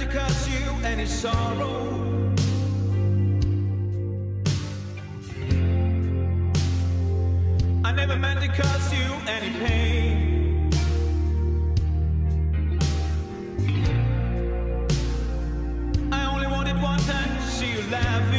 to cause you any sorrow. I never meant to cause you any pain. I only wanted one time to see you laugh